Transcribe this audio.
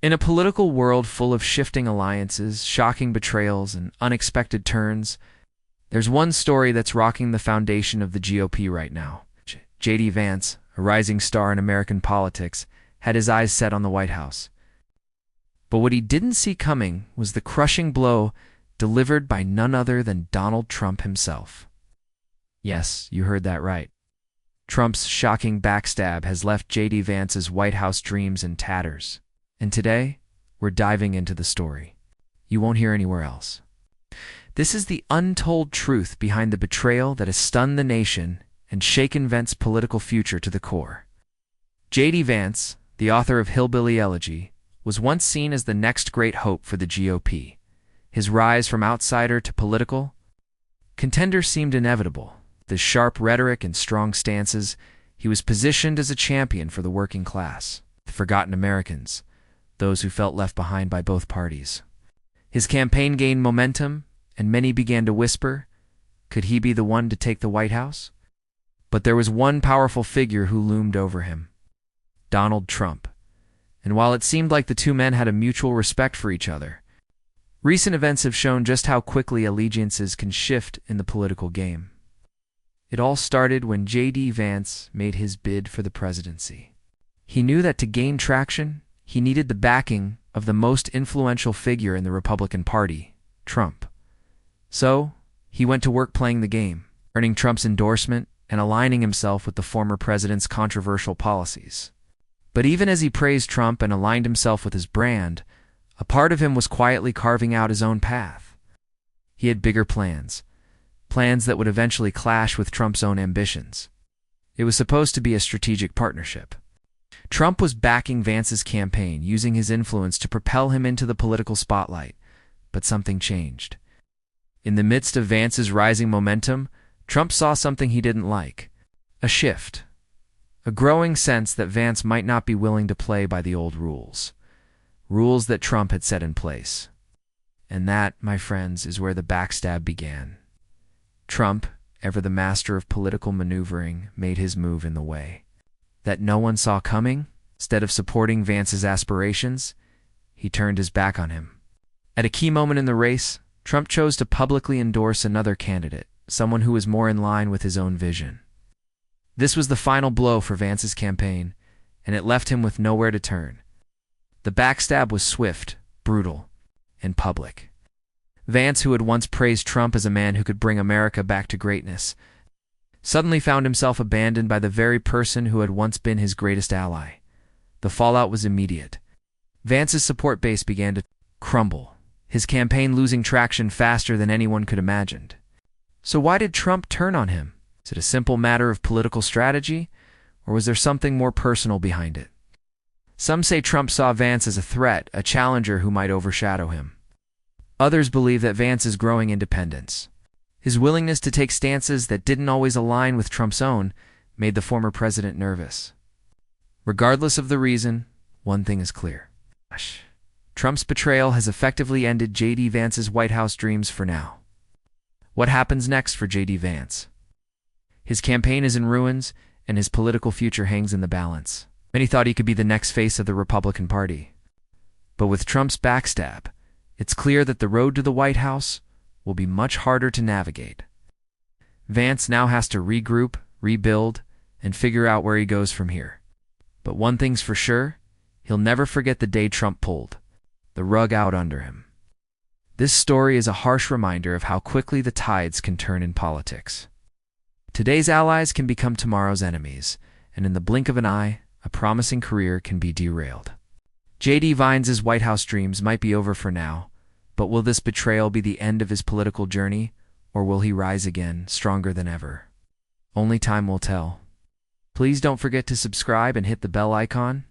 In a political world full of shifting alliances, shocking betrayals, and unexpected turns, there's one story that's rocking the foundation of the GOP right now. J.D. Vance, a rising star in American politics, had his eyes set on the White House. But what he didn't see coming was the crushing blow delivered by none other than Donald Trump himself. Yes, you heard that right. Trump's shocking backstab has left J.D. Vance's White House dreams in tatters. And today, we're diving into the story you won't hear anywhere else. This is the untold truth behind the betrayal that has stunned the nation and shaken Vance's political future to the core. J.D. Vance, the author of Hillbilly Elegy, was once seen as the next great hope for the GOP. His rise from outsider to political contender seemed inevitable. With his sharp rhetoric and strong stances, he was positioned as a champion for the working class, the forgotten Americans, those who felt left behind by both parties. His campaign gained momentum, and many began to whisper, could he be the one to take the White House? But there was one powerful figure who loomed over him: Donald Trump. And while it seemed like the two men had a mutual respect for each other, recent events have shown just how quickly allegiances can shift in the political game. It all started when J.D. Vance made his bid for the presidency. He knew that to gain traction, he needed the backing of the most influential figure in the Republican Party, Trump. So, he went to work playing the game, earning Trump's endorsement and aligning himself with the former president's controversial policies. But even as he praised Trump and aligned himself with his brand, a part of him was quietly carving out his own path. He had bigger plans that would eventually clash with Trump's own ambitions. It was supposed to be a strategic partnership. Trump was backing Vance's campaign, using his influence to propel him into the political spotlight. But something changed. In the midst of Vance's rising momentum, Trump saw something he didn't like: a shift. A growing sense that Vance might not be willing to play by the old rules that Trump had set in place. And that, my friends, is where the backstab began. Trump, ever the master of political maneuvering, made his move in the way that no one saw coming. Instead of supporting Vance's aspirations, he turned his back on him. At a key moment in the race, Trump chose to publicly endorse another candidate, someone who was more in line with his own vision. This was the final blow for Vance's campaign, and it left him with nowhere to turn. The backstab was swift, brutal, and public. Vance, who had once praised Trump as a man who could bring America back to greatness, suddenly found himself abandoned by the very person who had once been his greatest ally. The fallout was immediate. Vance's support base began to crumble, his campaign losing traction faster than anyone could have imagined. So why did Trump turn on him? Is it a simple matter of political strategy, or was there something more personal behind it? Some say Trump saw Vance as a threat, a challenger who might overshadow him. Others believe that Vance's growing independence, his willingness to take stances that didn't always align with Trump's own, made the former president nervous. Regardless of the reason, one thing is clear: Trump's betrayal has effectively ended J.D. Vance's White House dreams for now. What happens next for J.D. Vance? His campaign is in ruins, and his political future hangs in the balance. Many thought he could be the next face of the Republican Party. But with Trump's backstab, it's clear that the road to the White House will be much harder to navigate. Vance now has to regroup, rebuild, and figure out where he goes from here. But one thing's for sure, he'll never forget the day Trump pulled the rug out under him. This story is a harsh reminder of how quickly the tides can turn in politics. Today's allies can become tomorrow's enemies, and in the blink of an eye, a promising career can be derailed. J.D. Vance's White House dreams might be over for now, but will this betrayal be the end of his political journey, or will he rise again, stronger than ever? Only time will tell. Please don't forget to subscribe and hit the bell icon